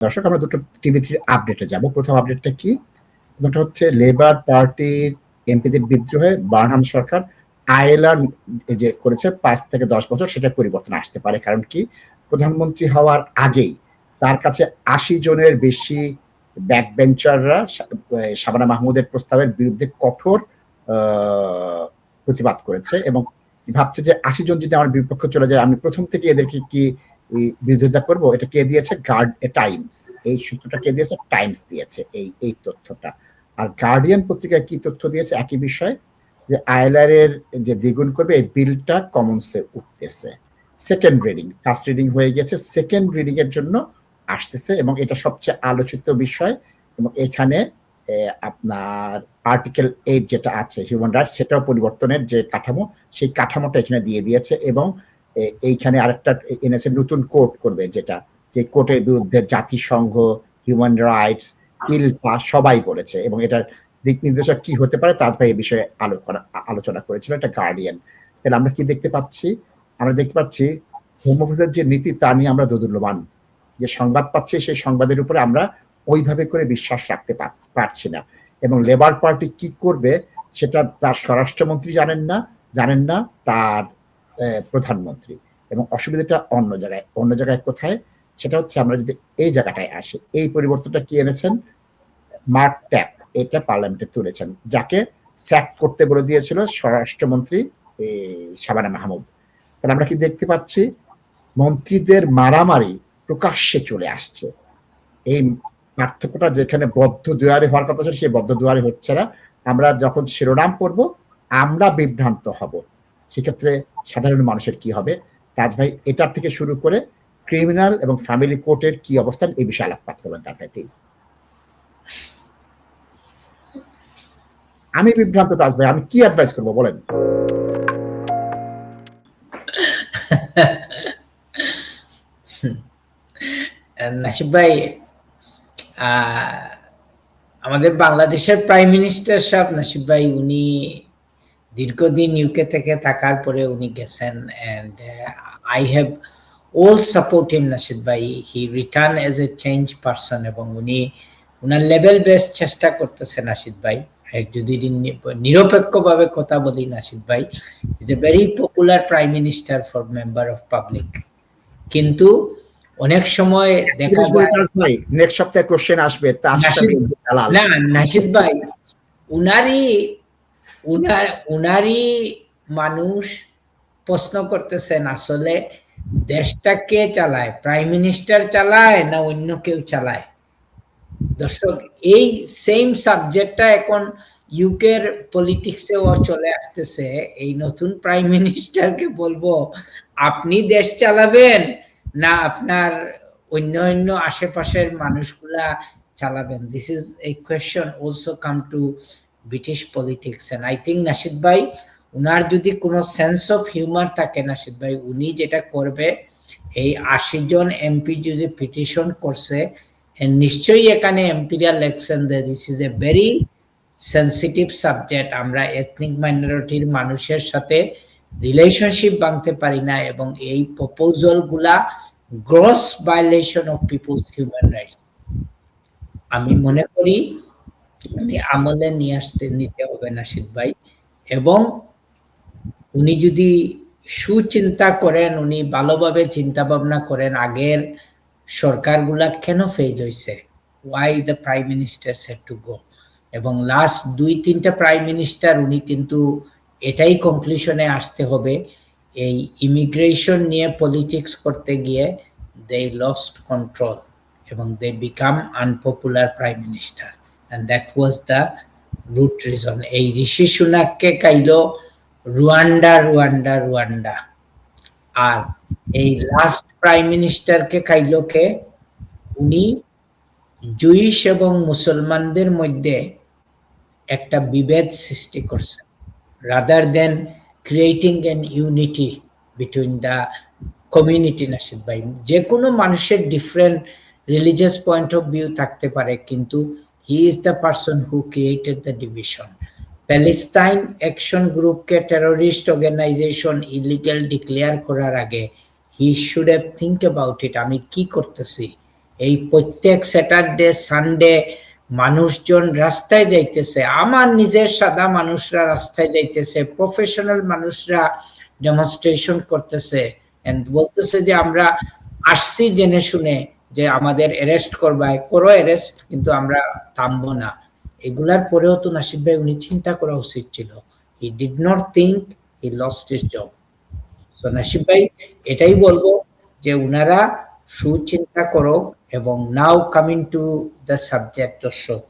দর্শক, আমরা দুটো টিভি3 আপডেটে যাব। প্রথম আপডেটটা কি? প্রথমটা হচ্ছে লেবার পার্টির এমপিদের বিদ্রোহে বার্নহাম সরকার আইএলআর যে করেছে 5 থেকে 10 বছর, সেটা পরিবর্তন আসতে পারে। কারণ কি, প্রধানমন্ত্রী হওয়ার আগেই তার কাছে 80 জনের বেশি ব্যাক বেঞ্চাররা শাবানা মাহমুদের প্রস্তাবের বিরুদ্ধে কঠোর প্রতিবাদ করেছে এবং ভাবছে যে 80 জন যদি আমার বিপক্ষে চলে যায়, আমি প্রথম থেকে এদেরকে কি বিরোধিতা করব। এটা কে দিয়েছে? টাইমস। এই সূত্রটা কে দিয়েছে? টাইমস দিয়েছে এই তথ্যটা। আর গার্ডিয়ান পত্রিকায় কি তথ্য দিয়েছে একই বিষয়, যে আইএলআর এর যে দ্বিগুণ করবে এই বিলটা কমন্সে উঠতেছে। সেকেন্ড রিডিং, ফার্স্ট রিডিং হয়ে গেছে, সেকেন্ড রিডিং এর জন্য আসতেছে এবং এটা সবচেয়ে আলোচিত বিষয়। এবং এখানে আপনার আর্টিকেল 8 যেটা আছে হিউম্যান রাইটস, সেটাও পরিবর্তনের যে কাঠামো, সেই কাঠামোটা এখানে দিয়ে দিয়েছে। এবং এইখানে আরেকটা এনেছে, নতুন কোর্ট করবে, যেটা যে কোর্টের বিরুদ্ধে জাতিসংঘ, হিউম্যান রাইটস, ইলপা সবাই বলেছে এবং এটার দিক নির্দেশক কি হতে পারে তার এই বিষয়ে আলোচনা করেছিল এটা গার্ডিয়ান। তাহলে আমরা কি দেখতে পাচ্ছি? আমরা দেখতে পাচ্ছি হোম অফিসের যে নীতি তা নিয়ে আমরা দোদুল্যমান। যে সংবাদ পাচ্ছি সেই সংবাদের উপরে আমরা ওইভাবে করে বিশ্বাস রাখতে পারছি না। এবং লেবার পার্টি কি করবে সেটা তার স্বরাষ্ট্রমন্ত্রী জানেন না তার প্রধানমন্ত্রী। এবং অসুবিধাটা অন্য জায়গায় কোথায়? সেটা হচ্ছে, আমরা যদি এই জায়গাটায় আসি, এই পরিবর্তনটা কি এনেছেন? মার্ক ট্যাপ এটা পার্লামেন্টে তুলেছেন, যাকে স্যাক করতে বলে দিয়েছিল স্বরাষ্ট্রমন্ত্রী শাবানা মাহমুদ। তাহলে আমরা কি দেখতে পাচ্ছি? মন্ত্রীদের মারামারি প্রকাশ্যে চলে আসছে। এই পার্থক্যটা যেখানে বদ্ধ দুয়ারে হওয়ার কথা ছিল, সেই বদ্ধ দুয়ারে হচ্ছে না। আমরা যখন শিরোনাম পড়ব আমরা বিভ্রান্ত হব, সেক্ষেত্রে সাধারণ মানুষের কি হবে? তাজ ভাই এটার থেকে শুরু করে ক্রিমিনাল এবং ফ্যামিলি কোর্টের কি অবস্থান, এই বিষয়ে আলোকপাত করবেন তাজ ভাই প্লিজ। আমি বিভ্রান্ত তাজ ভাই, আমি কি অ্যাডভাইস করবো বলেন। নাসিব ভাই, আমাদের বাংলাদেশের প্রাইম মিনিস্টার সাহেব নাসিব ভাই, উনি দীর্ঘদিন ইউকে থেকে থাকার পরে উনি গেছেন, and I have all support him Nasib ভাই। He return as a change person এবং উনি উনার লেভেল বেস্ট চেষ্টা করতেছেন নাসিব ভাই। যদি নিরপেক্ষভাবে কথা বলি নাসিব ভাই, is a very popular prime minister for member of public. কিন্তু অনেক সময় দেখা যায়, নেক্সট সপ্তাহে কোশ্চেন আসবে, না নাসিব ভাই, উনারই মানুষ প্রশ্ন করতেছেন আসলে দেশটা কে চালায়, প্রাইম মিনিস্টার চালায় না অন্য কেউ চালায়। দর্শক, এই সেম সাবজেক্টটা এখন ইউকের পলিটিক্সেও চলে আসতেছে। এই নতুন প্রাইম মিনিস্টারকে বলবো, আপনি দেশ চালাবেন না আপনার অন্য আশেপাশের মানুষগুলা চালাবেন? This is a question also come to British politics. And I think Nasheed ভাই, উনার যদি কোনো সেন্স অফ হিউমার থাকে নাশিদ ভাই, উনি যেটা করবে, এই 80 জন এমপি যদি পিটিশন করছে, নিশ্চয়ই এখানে এমপিরা লেখছেন যে this is a very sensitive subject, আমরা এথনিক মাইনরিটির মানুষের সাথে রিলেশনশিপ ভাঙতে পারি না এবং এই প্রপোজাল গুলা gross violation of people's human rights. আমি মনে করি উনি আমলে নিতে হবে নাশিদ ভাই। এবং উনি যদি সুচিন্তা করেন, উনি ভালোভাবে চিন্তা ভাবনা করেন আগের সরকারগুলা কেন ফেল হয়েছে, why the prime minister said to go, এবং লাস্ট 2-3টা প্রাইম মিনিস্টার উনি কিন্তু এটাই কনক্লুশনে আসতে হবে, এই ইমিগ্রেশন নিয়ে পলিটিক্স করতে গিয়ে দে লস্ট কন্ট্রোল এবং they became unpopular prime minister, and that was the root reason. এই ঋষি সুনাককে কাইলো রুয়ান্ডা, আর এই লাস্ট প্রাইম মিনিস্টারকে খাইলো কে? উনি জুইশ এবং মুসলমানদের মধ্যে একটা বিভেদ সৃষ্টি করছেন, rather than creating N unity between the community. Nasheed ভাই, যে কোনো মানুষের different religious point of view থাকতে পারে, কিন্তু he is the person who created the division. Palestine action গ্রুপকে টেরোরিস্ট অর্গানাইজেশন ইলিগাল ডিক্লেয়ার করার আগে he should have think about it, আমি কি করতেছি, এই প্রত্যেক স্যাটারডে সানডে মানুষজন রাস্তায় যাইতেছে, আমার নিজের সাদা মানুষরা রাস্তায় যাইতেছে, প্রফেশনাল মানুষরা ডেমনস্ট্রেশন করতেছে এন্ড বলতেছে যে আমরা আসছি জেনে শুনে যে আমাদের অ্যারেস্ট করবাই, করো অ্যারেস্ট, কিন্তু আমরা থামবো না। এগুলার পরেও তো নাসিব ভাই উনি চিন্তা করা উচিত ছিল। He did not think, he lost his job. So Nasib ভাই এটাই বলবো যে উনারা সুচিন্তা করো। এবং now coming to the subject দর্শক,